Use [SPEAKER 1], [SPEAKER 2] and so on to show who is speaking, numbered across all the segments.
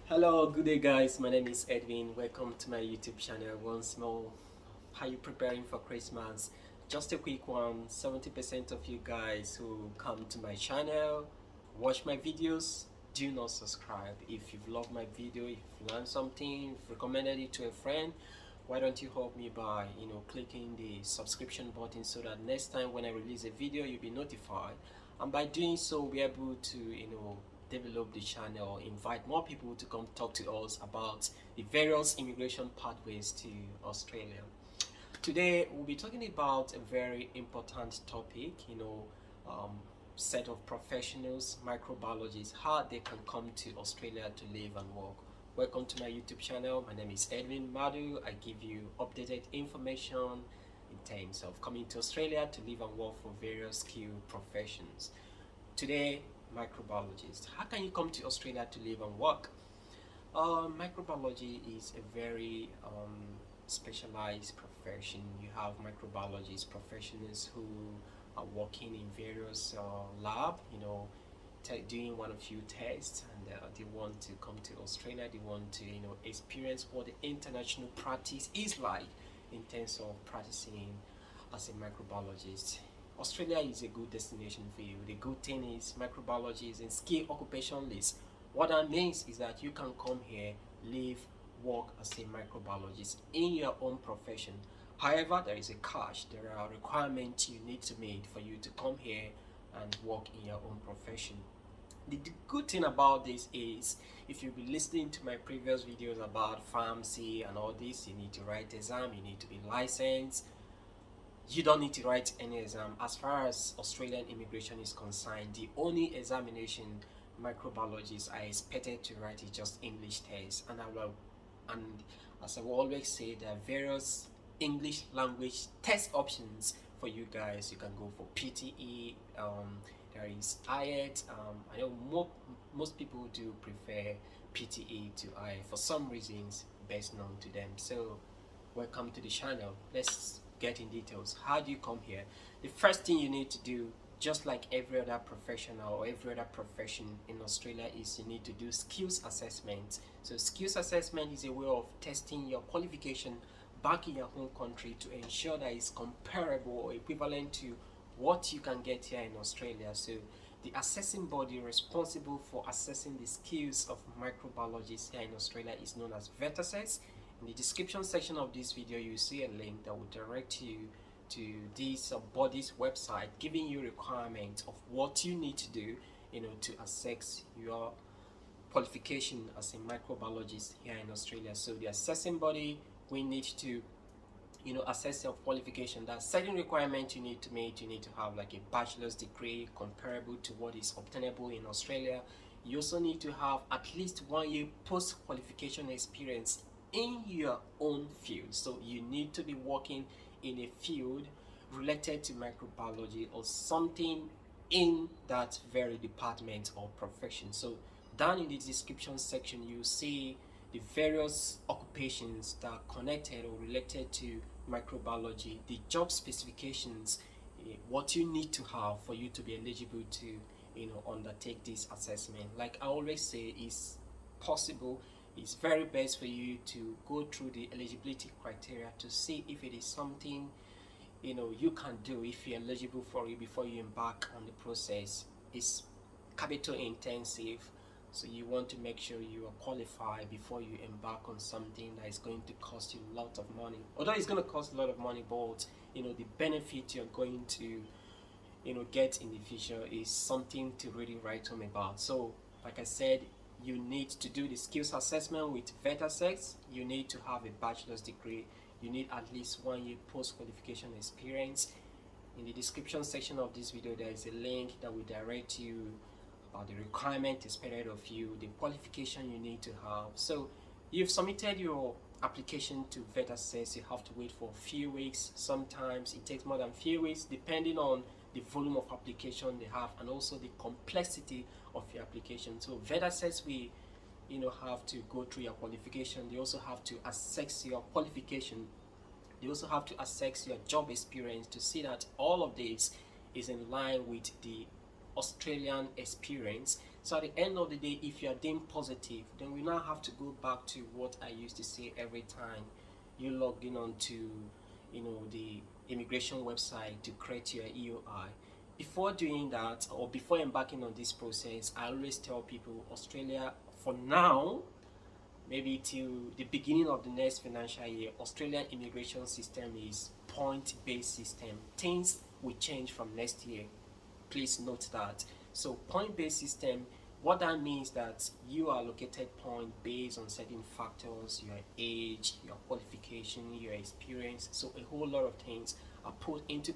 [SPEAKER 1] Hello, good day, guys. My name is Edwin. Welcome to my YouTube channel once more. How you preparing for Christmas? Just a quick one. 70% of you guys who come to my channel, watch my videos, do not subscribe. If you've loved my video, if you learned something, if you recommended it to a friend, why don't you help me by clicking the subscription button so that next time when I release a video you'll be notified, and by doing so we're able to develop the channel, invite more people to come talk to us about the various immigration pathways to Australia. Today we'll be talking about a very important topic, um, set of professionals, microbiologists, how they can come to Australia to live and work. Welcome to my YouTube channel. My name is Edwin Madu. I give you updated information in terms of coming to Australia to live and work for various skilled professions. Today, microbiologist. How can you come to Australia to live and work? Microbiology is a very specialized profession. You have microbiologists, professionals who are working in various lab, doing one of few tests, and they want to come to Australia. They want to experience what the international practice is like in terms of practicing as a microbiologist. Australia is a good destination for you. The good thing is microbiology is in skill occupation list. What that means is that you can come here, live, work as a microbiologist in your own profession. However, there is a catch. There are requirements you need to meet for you to come here and work in your own profession. The good thing about this is, if you've been listening to my previous videos about pharmacy and all this, you need to write exam, you need to be licensed. You don't need to write any exam. As far as Australian immigration is concerned, the only examination microbiologists are expected to write is just English test. And as I will always say, there are various English language test options for you guys. You can go for PTE. There is IELTS. I know most people do prefer PTE to IELTS for some reasons best known to them. So welcome to the channel. Let's get in details. How do you come here? The first thing you need to do, just like every other professional or every other profession in Australia, is you need to do skills assessment. So skills assessment is a way of testing your qualification back in your home country to ensure that it's comparable or equivalent to what you can get here in Australia. So the assessing body responsible for assessing the skills of microbiologists here in Australia is known as VETASES. In the description section of this video, you see a link that will direct you to this body's website, giving you requirements of what you need to do, to assess your qualification as a microbiologist here in Australia. So the assessing body, we need to, assess your qualification. There are certain requirements you need to meet. You need to have like a bachelor's degree comparable to what is obtainable in Australia. You also need to have at least 1 year post-qualification experience in your own field. So you need to be working in a field related to microbiology or something in that very department or profession. So down in the description section, you see the various occupations that are connected or related to microbiology, the job specifications, what you need to have for you to be eligible to undertake this assessment. Like I always say, is possible. It's very best for you to go through the eligibility criteria to see if it is something you can do, if you're eligible for it before you embark on the process. It's capital intensive, so you want to make sure you are qualified before you embark on something that is going to cost you a lot of money. Although it's going to cost a lot of money, but the benefit you're going to get in the future is something to really write home about. So like I said, you need to do the skills assessment with VETASES. You need to have a bachelor's degree. You need at least 1 year post-qualification experience. In the description section of this video, there is a link that will direct you about the requirement expected of you, the qualification you need to have. So you've submitted your application to VETASES. You have to wait for a few weeks. Sometimes it takes more than a few weeks, depending on the volume of application they have and also the complexity of your application. So VETASES, we have to go through your qualification. They also have to assess your qualification. They also have to assess your job experience to see that all of this is in line with the Australian experience. So at the end of the day, if you are deemed positive, then we now have to go back to what I used to say every time you log in onto, the immigration website to create your EOI. Before doing that, or before embarking on this process, I always tell people Australia, for now, maybe till the beginning of the next financial year, Australian immigration system is point-based system. Things will change from next year. Please note that. So point-based system, what that means that you are allocated point based on certain factors, your age, your qualification, your experience. So a whole lot of things are put into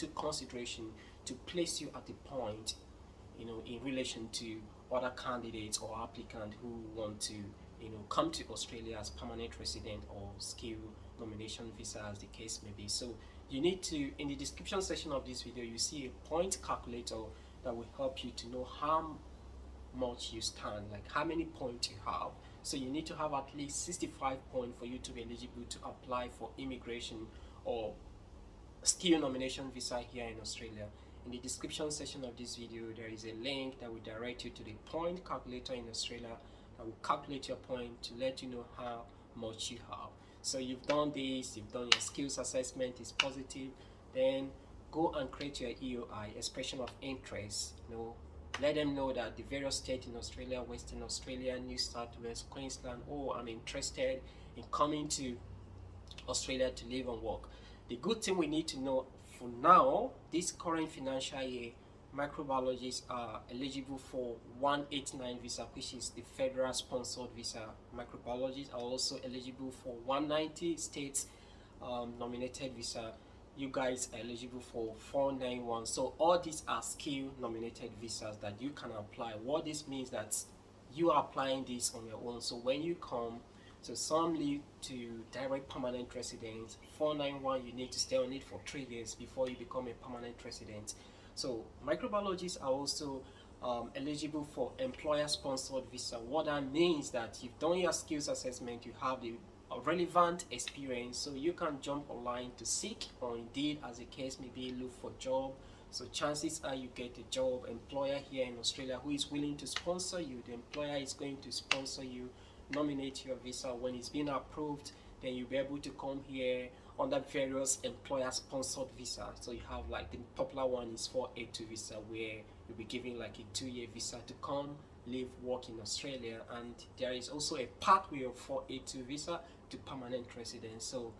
[SPEAKER 1] consideration to place you at the point, in relation to other candidates or applicants who want to, come to Australia as permanent resident or skill nomination visa, as the case may be. So you need to, in the description section of this video, you see a point calculator that will help you to know how much you stand, like how many points you have. So you need to have at least 65 points for you to be eligible to apply for immigration or skill nomination visa here in Australia. In the description section of this video, there is a link that will direct you to the point calculator in Australia that will calculate your point to let you know how much you have. So you've done this, you've done your skills assessment, is positive, then go and create your EOI, expression of interest. Let them know that the various states in Australia, Western Australia, New South Wales, Queensland, oh, I'm interested in coming to Australia to live and work. The good thing we need to know for now, this current financial year, microbiologists are eligible for 189 visa, which is the federal sponsored visa. Microbiologists are also eligible for 190 states nominated visa. You guys are eligible for 491. So all these are skill nominated visas that you can apply. What this means that you are applying this on your own. So when you come, so some lead to direct permanent residence. 491, you need to stay on it for 3 years before you become a permanent resident. So microbiologists are also eligible for employer-sponsored visa. What that means that you've done your skills assessment, you have the relevant experience, so you can jump online to seek, or indeed, as the case may be, look for job. So chances are you get a job. Employer here in Australia who is willing to sponsor you, the employer is going to sponsor you, nominate your visa. When it's been approved, then you'll be able to come here under various employer sponsored visa. So you have, like, the popular one is 482 visa, where you'll be given like a 2-year visa to come live, work in Australia. And there is also a pathway of 482 visa to permanent residence. So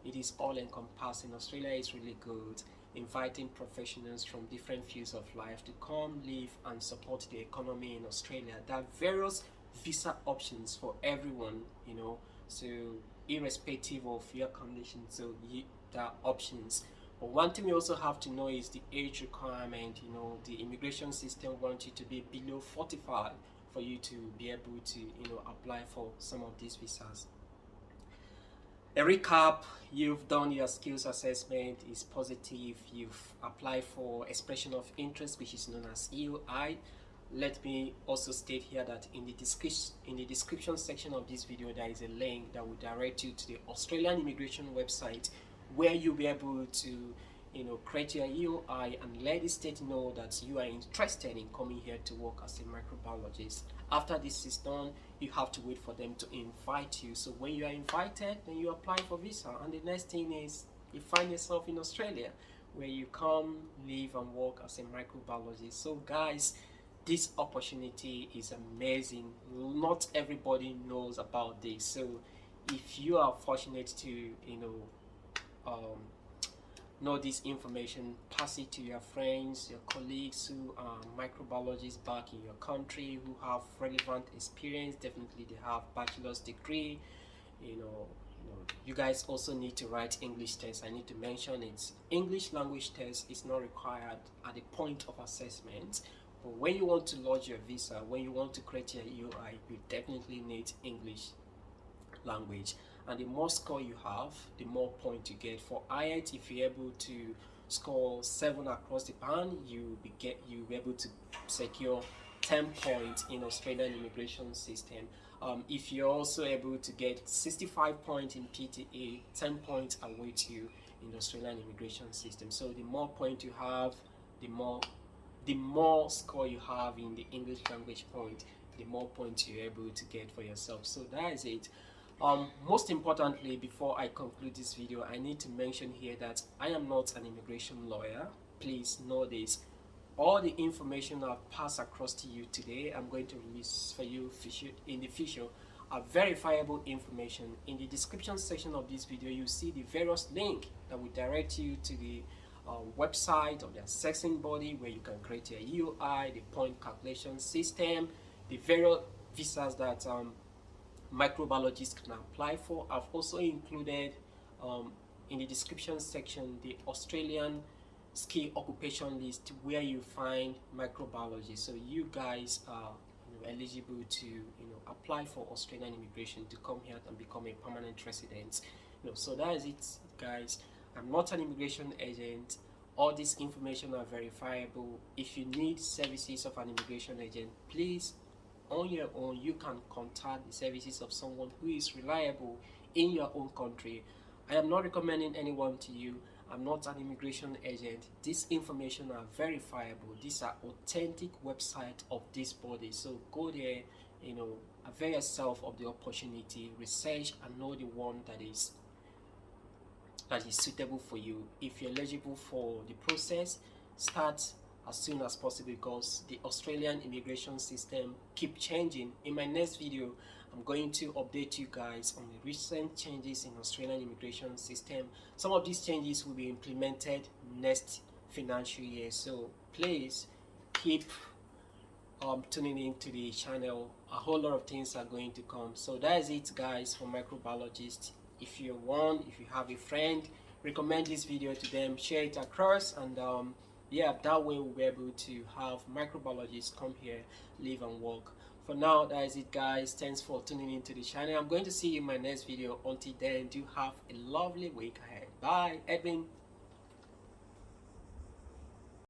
[SPEAKER 1] it is all encompassing. Australia is really good, inviting professionals from different fields of life to come live and support the economy in Australia. There are various visa options for everyone, so irrespective of your condition, so there are options. But one thing you also have to know is the age requirement. The immigration system wants you to be below 45 for you to be able to apply for some of these visas. A recap: you've done your skills assessment, is positive, you've applied for expression of interest, which is known as EOI. Let me also state here that in the description section of this video, there is a link that will direct you to the Australian immigration website, where you'll be able to create your EOI and let the state know that you are interested in coming here to work as a microbiologist. After this is done, you have to wait for them to invite you. So when you are invited, then you apply for visa, and the next thing is you find yourself in Australia, where you come, live and work as a microbiologist. So guys, this opportunity is amazing. Not everybody knows about this. So if you are fortunate to know this information, pass it to your friends, your colleagues who are microbiologists back in your country, who have relevant experience. Definitely they have bachelor's degree. You guys also need to write English test. I need to mention it. English language test is not required at the point of assessment, but when you want to lodge your visa, when you want to create your EOI, you definitely need English language. And the more score you have, the more point you get. For IELTS, if you're able to score 7 across the band, you'll be able to secure 10 points in Australian immigration system. If you're also able to get 65 points in PTE, 10 points await you in the Australian immigration system. So the more points you have, the more the more score you have in the English language point, the more points you're able to get for yourself. So that is it. Most importantly, before I conclude this video, I need to mention here that I am not an immigration lawyer. Please know this. All the information I've passed across to you today, I'm going to release for you in the future are verifiable information. In the description section of this video, you see the various link that will direct you to the website of the assessing body where you can create your UI, the point calculation system, the various visas that microbiologists can apply for. I've also included in the description section the Australian skill occupation list where you find microbiology, so you guys are eligible to apply for Australian immigration to come here and become a permanent resident. So that is it, guys. I'm not an immigration agent. All this information are verifiable. If you need services of an immigration agent, please, on your own, you can contact the services of someone who is reliable in your own country. I am not recommending anyone to you. I'm not an immigration agent. This information are verifiable. These are authentic websites of this body. So go there, avail yourself of the opportunity, research and know the one that is suitable for you. If you're eligible for the process, start as soon as possible, because the Australian immigration system keep changing. In my next video, I'm going to update you guys on the recent changes in Australian immigration system. Some of these changes will be implemented next financial year, so please keep tuning into the channel. A whole lot of things are going to come. So that is it, guys, for microbiologists. If you have a friend, recommend this video to them, share it across, and yeah, that way we'll be able to have microbiologists come here, live and work. For now, that is it, guys. Thanks for tuning into the channel. I'm going to see you in my next video. Until then, do have a lovely week ahead. Bye, Edwin.